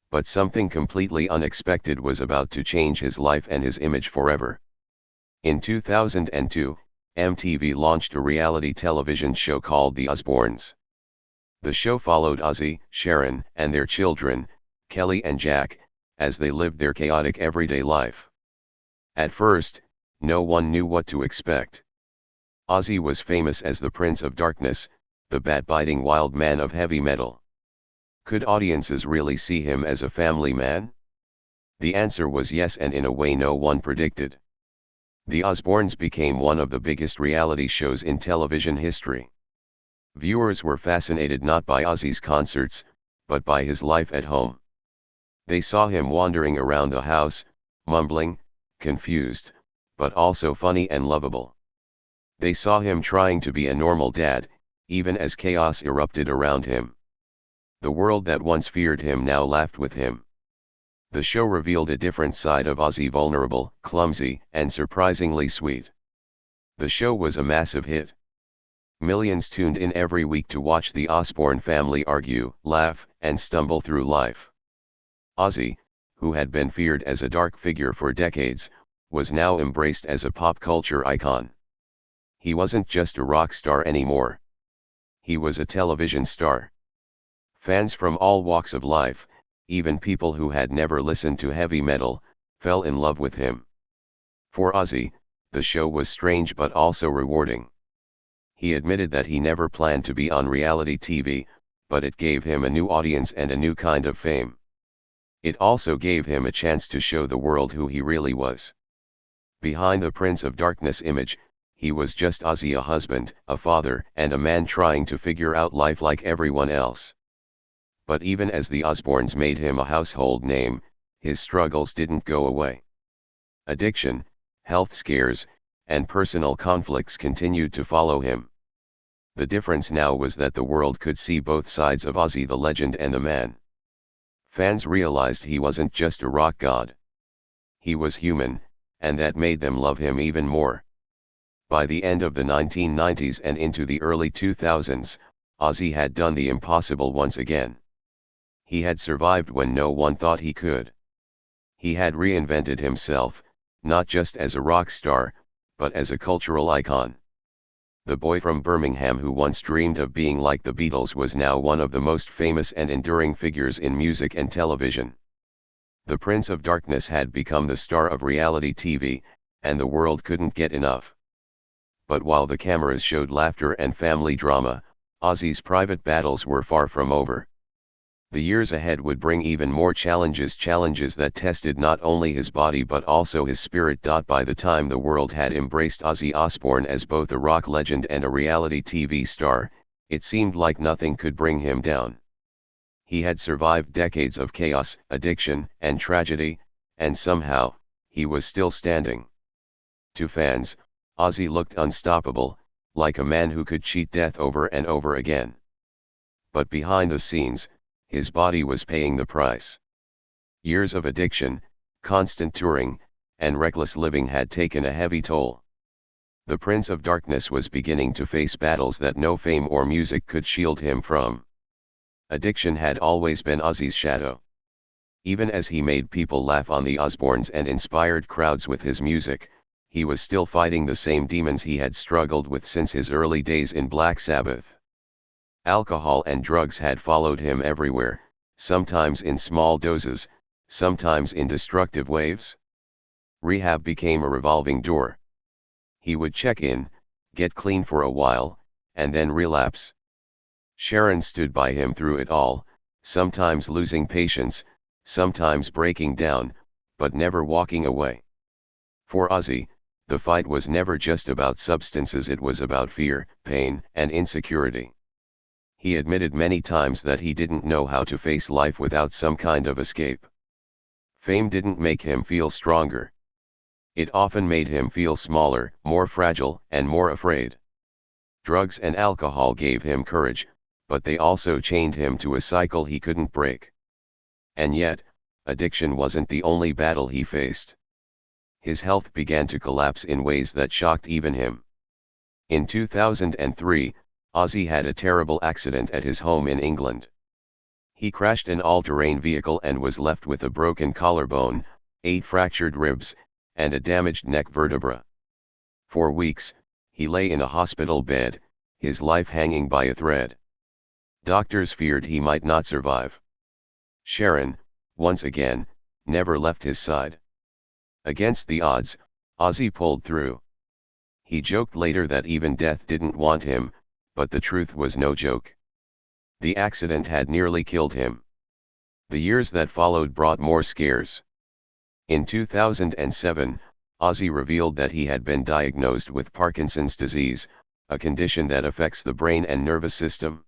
Speaker 1: But something completely unexpected was about to change his life and his image forever. In 2002, MTV launched a reality television show called The Osbournes. The show followed Ozzy, Sharon, and their children, Kelly and Jack, as they lived their chaotic everyday life. At first, no one knew what to expect. Ozzy was famous as the Prince of Darkness, the bat-biting wild man of heavy metal. Could audiences really see him as a family man? The answer was yes, and in a way no one predicted. The Osbournes became one of the biggest reality shows in television history. Viewers were fascinated not by Ozzy's concerts, but by his life at home. They saw him wandering around the house, mumbling, confused, but also funny and lovable. They saw him trying to be a normal dad, even as chaos erupted around him. The world that once feared him now laughed with him. The show revealed a different side of Ozzy: vulnerable, clumsy, and surprisingly sweet. The show was a massive hit. Millions tuned in every week to watch the Osbourne family argue, laugh, and stumble through life. Ozzy, who had been feared as a dark figure for decades, was now embraced as a pop culture icon. He wasn't just a rock star anymore. He was a television star. Fans from all walks of life, even people who had never listened to heavy metal, fell in love with him. For Ozzy, the show was strange but also rewarding. He admitted that he never planned to be on reality TV, but it gave him a new audience and a new kind of fame. It also gave him a chance to show the world who he really was. Behind the Prince of Darkness image, he was just Ozzy, a husband, a father, and a man trying to figure out life like everyone else. But even as the Osbournes made him a household name, his struggles didn't go away. Addiction, health scares, and personal conflicts continued to follow him. The difference now was that the world could see both sides of Ozzy, the legend and the man. Fans realized he wasn't just a rock god. He was human, and that made them love him even more. By the end of the 1990s and into the early 2000s, Ozzy had done the impossible once again. He had survived when no one thought he could. He had reinvented himself, not just as a rock star, but as a cultural icon. The boy from Birmingham who once dreamed of being like the Beatles was now one of the most famous and enduring figures in music and television. The Prince of Darkness had become the star of reality TV, and the world couldn't get enough. But while the cameras showed laughter and family drama, Ozzy's private battles were far from over. The years ahead would bring even more challenges that tested not only his body but also his spirit. By the time the world had embraced Ozzy Osbourne as both a rock legend and a reality TV star, it seemed like nothing could bring him down. He had survived decades of chaos, addiction, and tragedy, and somehow, he was still standing. To fans, Ozzy looked unstoppable, like a man who could cheat death over and over again. But behind the scenes, his body was paying the price. Years of addiction, constant touring, and reckless living had taken a heavy toll. The Prince of Darkness was beginning to face battles that no fame or music could shield him from. Addiction had always been Ozzy's shadow. Even as he made people laugh on the Osbournes and inspired crowds with his music, he was still fighting the same demons he had struggled with since his early days in Black Sabbath. Alcohol and drugs had followed him everywhere, sometimes in small doses, sometimes in destructive waves. Rehab became a revolving door. He would check in, get clean for a while, and then relapse. Sharon stood by him through it all, sometimes losing patience, sometimes breaking down, but never walking away. For Ozzy, the fight was never just about substances, it was about fear, pain, and insecurity. He admitted many times that he didn't know how to face life without some kind of escape. Fame didn't make him feel stronger. It often made him feel smaller, more fragile, and more afraid. Drugs and alcohol gave him courage, but they also chained him to a cycle he couldn't break. And yet, addiction wasn't the only battle he faced. His health began to collapse in ways that shocked even him. In 2003, Ozzy had a terrible accident at his home in England. He crashed an all-terrain vehicle and was left with a broken collarbone, 8 fractured ribs, and a damaged neck vertebra. For weeks, he lay in a hospital bed, his life hanging by a thread. Doctors feared he might not survive. Sharon, once again, never left his side. Against the odds, Ozzy pulled through. He joked later that even death didn't want him, but the truth was no joke. The accident had nearly killed him. The years that followed brought more scares. In 2007, Ozzy revealed that he had been diagnosed with Parkinson's disease, a condition that affects the brain and nervous system.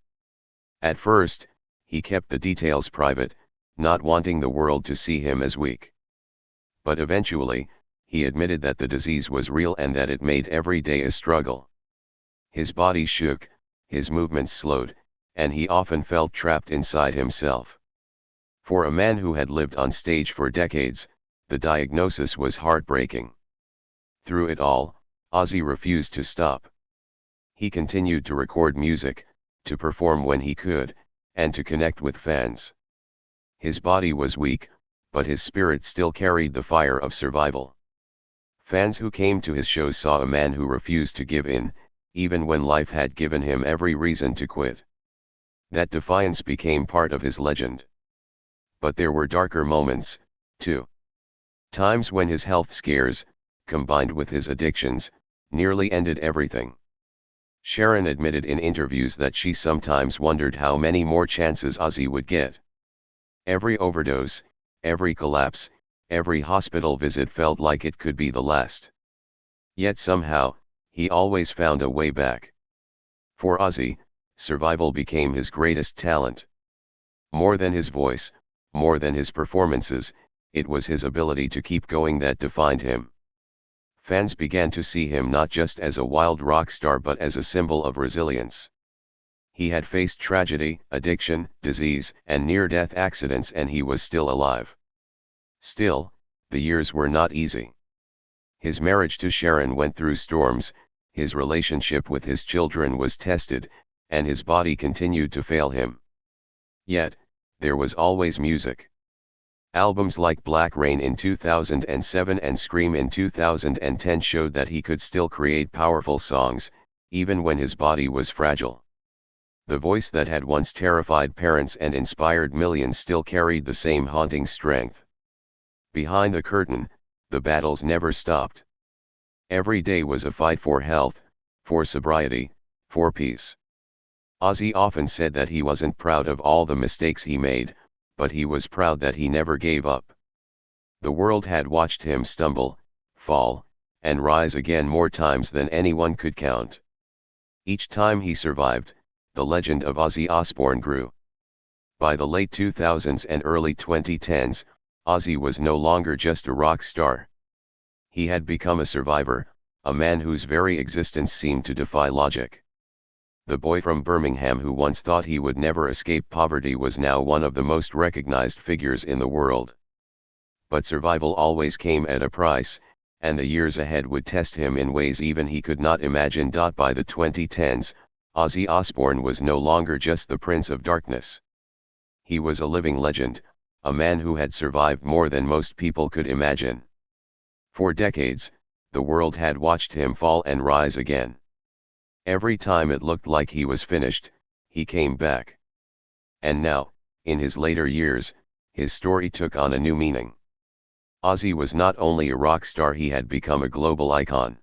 Speaker 1: At first, he kept the details private, not wanting the world to see him as weak. But eventually, he admitted that the disease was real and that it made every day a struggle. His body shook, his movements slowed, and he often felt trapped inside himself. For a man who had lived on stage for decades, the diagnosis was heartbreaking. Through it all, Ozzy refused to stop. He continued to record music, to perform when he could, and to connect with fans. His body was weak, but his spirit still carried the fire of survival. Fans who came to his shows saw a man who refused to give in, even when life had given him every reason to quit. That defiance became part of his legend. But there were darker moments, too. Times when his health scares, combined with his addictions, nearly ended everything. Sharon admitted in interviews that she sometimes wondered how many more chances Ozzy would get. Every overdose, every collapse, every hospital visit felt like it could be the last. Yet somehow, he always found a way back. For Ozzy, survival became his greatest talent. More than his voice, more than his performances, it was his ability to keep going that defined him. Fans began to see him not just as a wild rock star but as a symbol of resilience. He had faced tragedy, addiction, disease, and near-death accidents, and he was still alive. Still, the years were not easy. His marriage to Sharon went through storms, his relationship with his children was tested, and his body continued to fail him. Yet, there was always music. Albums like Black Rain in 2007 and Scream in 2010 showed that he could still create powerful songs, even when his body was fragile. The voice that had once terrified parents and inspired millions still carried the same haunting strength. Behind the curtain, the battles never stopped. Every day was a fight for health, for sobriety, for peace. Ozzy often said that he wasn't proud of all the mistakes he made, but he was proud that he never gave up. The world had watched him stumble, fall, and rise again more times than anyone could count. Each time he survived, the legend of Ozzy Osbourne grew. By the late 2000s and early 2010s, Ozzy was no longer just a rock star. He had become a survivor, a man whose very existence seemed to defy logic. The boy from Birmingham who once thought he would never escape poverty was now one of the most recognized figures in the world. But survival always came at a price, and the years ahead would test him in ways even he could not imagine. By the 2010s, Ozzy Osbourne was no longer just the Prince of Darkness. He was a living legend, a man who had survived more than most people could imagine. For decades, the world had watched him fall and rise again. Every time it looked like he was finished, he came back. And now, in his later years, his story took on a new meaning. Ozzy was not only a rock star, he had become a global icon.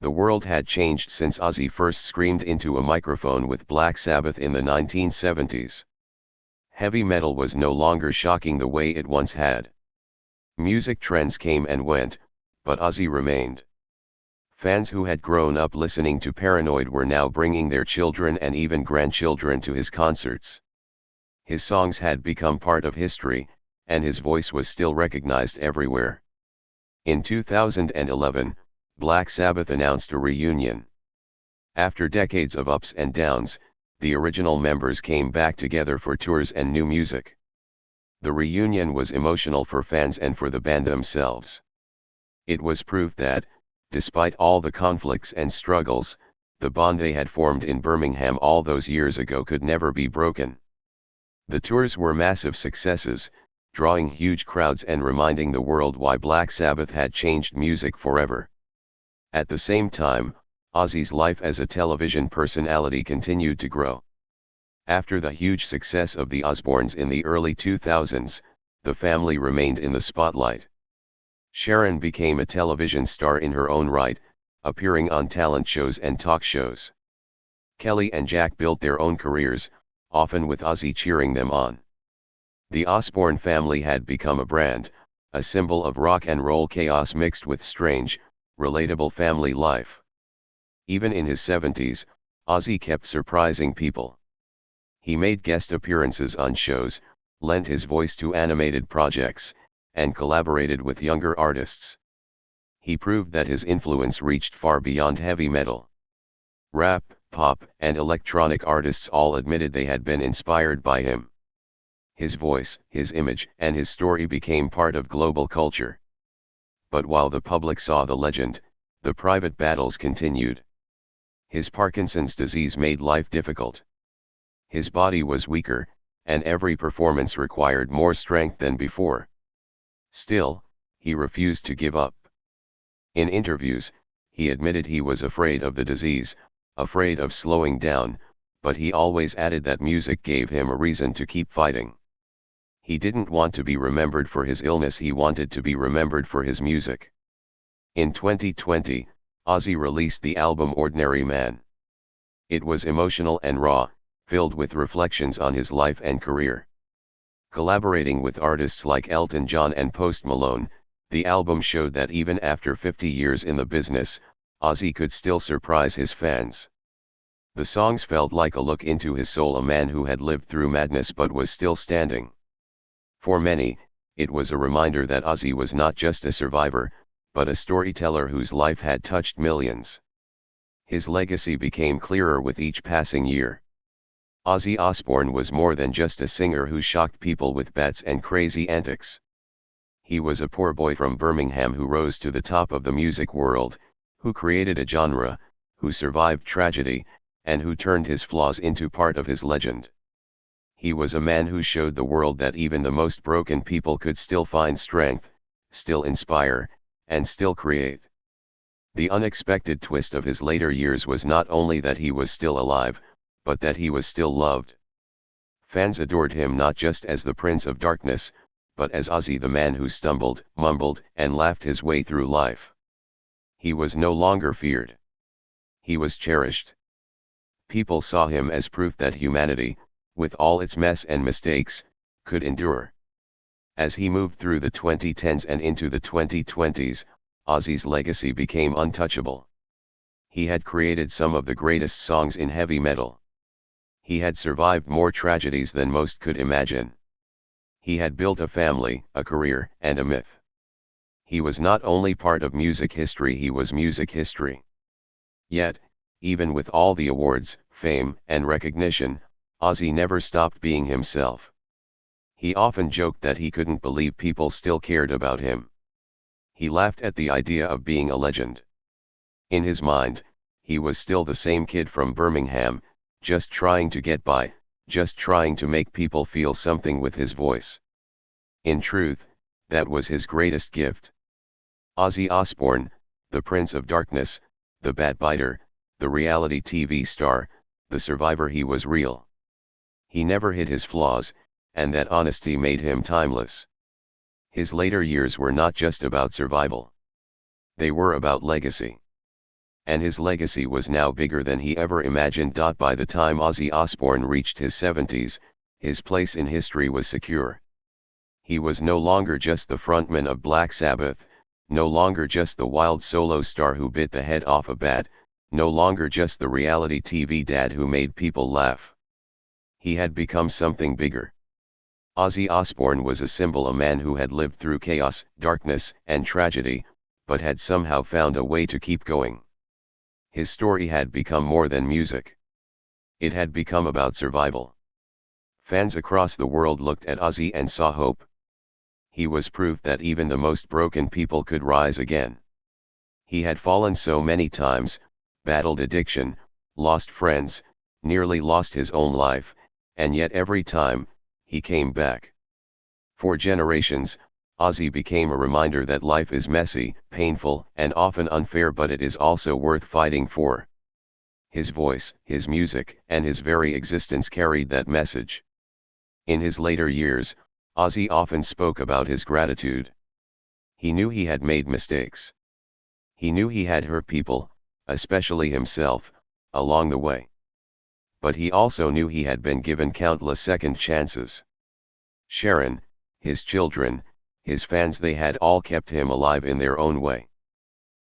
Speaker 1: The world had changed since Ozzy first screamed into a microphone with Black Sabbath in the 1970s. Heavy metal was no longer shocking the way it once had. Music trends came and went, but Ozzy remained. Fans who had grown up listening to Paranoid were now bringing their children and even grandchildren to his concerts. His songs had become part of history, and his voice was still recognized everywhere. In 2011, Black Sabbath announced a reunion. After decades of ups and downs, the original members came back together for tours and new music. The reunion was emotional for fans and for the band themselves. It was proof that, despite all the conflicts and struggles, the bond they had formed in Birmingham all those years ago could never be broken. The tours were massive successes, drawing huge crowds and reminding the world why Black Sabbath had changed music forever. At the same time, Ozzy's life as a television personality continued to grow. After the huge success of the Osbournes in the early 2000s, the family remained in the spotlight. Sharon became a television star in her own right, appearing on talent shows and talk shows. Kelly and Jack built their own careers, often with Ozzy cheering them on. The Osbourne family had become a brand, a symbol of rock and roll chaos mixed with strange, relatable family life. Even in his 70s, Ozzy kept surprising people. He made guest appearances on shows, lent his voice to animated projects, and collaborated with younger artists. He proved that his influence reached far beyond heavy metal. Rap, pop, and electronic artists all admitted they had been inspired by him. His voice, his image, and his story became part of global culture. But while the public saw the legend, the private battles continued. His Parkinson's disease made life difficult. His body was weaker, and every performance required more strength than before. Still, he refused to give up. In interviews, he admitted he was afraid of the disease, afraid of slowing down, but he always added that music gave him a reason to keep fighting. He didn't want to be remembered for his illness, he wanted to be remembered for his music. In 2020, Ozzy released the album Ordinary Man. It was emotional and raw, filled with reflections on his life and career. Collaborating with artists like Elton John and Post Malone, the album showed that even after 50 years in the business, Ozzy could still surprise his fans. The songs felt like a look into his soul, a man who had lived through madness but was still standing. For many, it was a reminder that Ozzy was not just a survivor, but a storyteller whose life had touched millions. His legacy became clearer with each passing year. Ozzy Osbourne was more than just a singer who shocked people with bats and crazy antics. He was a poor boy from Birmingham who rose to the top of the music world, who created a genre, who survived tragedy, and who turned his flaws into part of his legend. He was a man who showed the world that even the most broken people could still find strength, still inspire, and still create. The unexpected twist of his later years was not only that he was still alive, but that he was still loved. Fans adored him not just as the Prince of Darkness, but as Ozzy, the man who stumbled, mumbled, and laughed his way through life. He was no longer feared. He was cherished. People saw him as proof that humanity, with all its mess and mistakes, could endure. As he moved through the 2010s and into the 2020s, Ozzy's legacy became untouchable. He had created some of the greatest songs in heavy metal. He had survived more tragedies than most could imagine. He had built a family, a career, and a myth. He was not only part of music history, he was music history. Yet, even with all the awards, fame, and recognition, Ozzy never stopped being himself. He often joked that he couldn't believe people still cared about him. He laughed at the idea of being a legend. In his mind, he was still the same kid from Birmingham, just trying to get by, just trying to make people feel something with his voice. In truth, that was his greatest gift. Ozzy Osbourne, the Prince of Darkness, the Bat-Biter, the reality TV star, the survivor, he was real. He never hid his flaws, and that honesty made him timeless. His later years were not just about survival. They were about legacy. And his legacy was now bigger than he ever imagined. By the time Ozzy Osbourne reached his 70s, his place in history was secure. He was no longer just the frontman of Black Sabbath, no longer just the wild solo star who bit the head off a bat, no longer just the reality TV dad who made people laugh. He had become something bigger. Ozzy Osbourne was a symbol, a man who had lived through chaos, darkness, and tragedy, but had somehow found a way to keep going. His story had become more than music. It had become about survival. Fans across the world looked at Ozzy and saw hope. He was proof that even the most broken people could rise again. He had fallen so many times, battled addiction, lost friends, nearly lost his own life, and yet every time, he came back. For generations, Ozzy became a reminder that life is messy, painful, and often unfair, but it is also worth fighting for. His voice, his music, and his very existence carried that message. In his later years, Ozzy often spoke about his gratitude. He knew he had made mistakes. He knew he had hurt people, especially himself, along the way. But he also knew he had been given countless second chances. Sharon, his children, his fans, they had all kept him alive in their own way.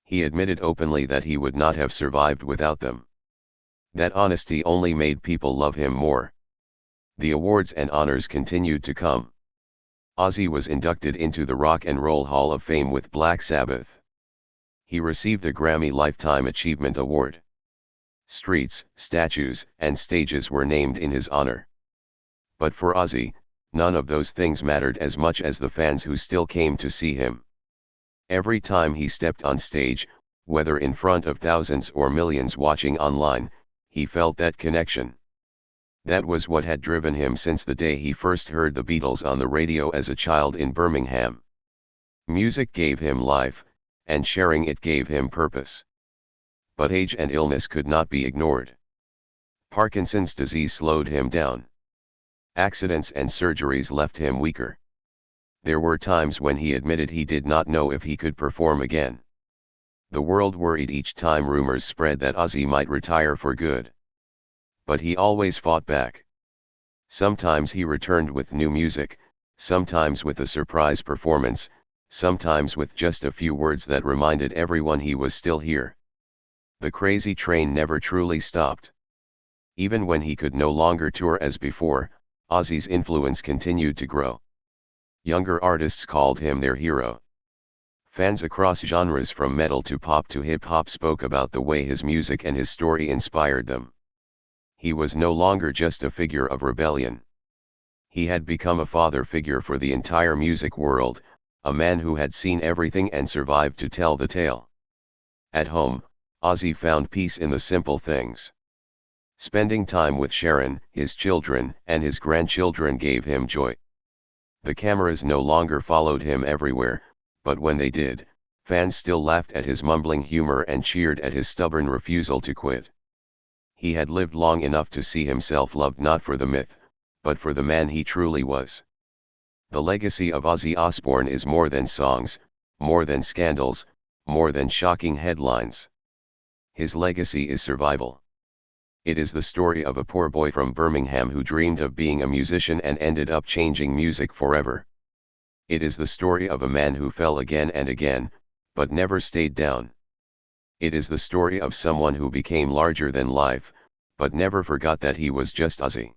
Speaker 1: He admitted openly that he would not have survived without them. That honesty only made people love him more. The awards and honors continued to come. Ozzy was inducted into the Rock and Roll Hall of Fame with Black Sabbath. He received a Grammy Lifetime Achievement Award. Streets, statues, and stages were named in his honor. But for Ozzy, none of those things mattered as much as the fans who still came to see him. Every time he stepped on stage, whether in front of thousands or millions watching online, he felt that connection. That was what had driven him since the day he first heard the Beatles on the radio as a child in Birmingham. Music gave him life, and sharing it gave him purpose. But age and illness could not be ignored. Parkinson's disease slowed him down. Accidents and surgeries left him weaker. There were times when he admitted he did not know if he could perform again. The world worried each time rumors spread that Ozzy might retire for good. But he always fought back. Sometimes he returned with new music, sometimes with a surprise performance, sometimes with just a few words that reminded everyone he was still here. The crazy train never truly stopped. Even when he could no longer tour as before, Ozzy's influence continued to grow. Younger artists called him their hero. Fans across genres from metal to pop to hip-hop spoke about the way his music and his story inspired them. He was no longer just a figure of rebellion. He had become a father figure for the entire music world, a man who had seen everything and survived to tell the tale. At home, Ozzy found peace in the simple things. Spending time with Sharon, his children, and his grandchildren gave him joy. The cameras no longer followed him everywhere, but when they did, fans still laughed at his mumbling humor and cheered at his stubborn refusal to quit. He had lived long enough to see himself loved not for the myth, but for the man he truly was. The legacy of Ozzy Osbourne is more than songs, more than scandals, more than shocking headlines. His legacy is survival. It is the story of a poor boy from Birmingham who dreamed of being a musician and ended up changing music forever. It is the story of a man who fell again and again, but never stayed down. It is the story of someone who became larger than life, but never forgot that he was just Ozzy.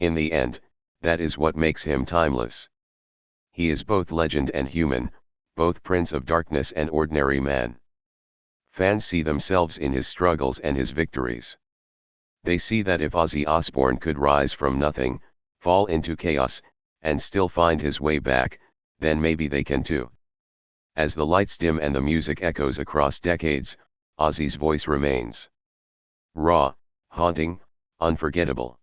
Speaker 1: In the end, that is what makes him timeless. He is both legend and human, both Prince of Darkness and ordinary man. Fans see themselves in his struggles and his victories. They see that if Ozzy Osbourne could rise from nothing, fall into chaos, and still find his way back, then maybe they can too. As the lights dim and the music echoes across decades, Ozzy's voice remains. Raw, haunting, unforgettable.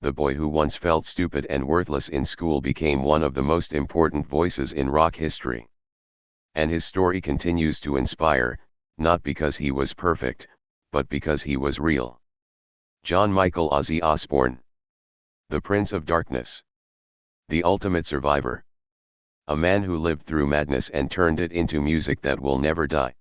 Speaker 1: The boy who once felt stupid and worthless in school became one of the most important voices in rock history. And his story continues to inspire, not because he was perfect, but because he was real. John Michael Ozzy Osbourne. The Prince of Darkness. The ultimate survivor. A man who lived through madness and turned it into music that will never die.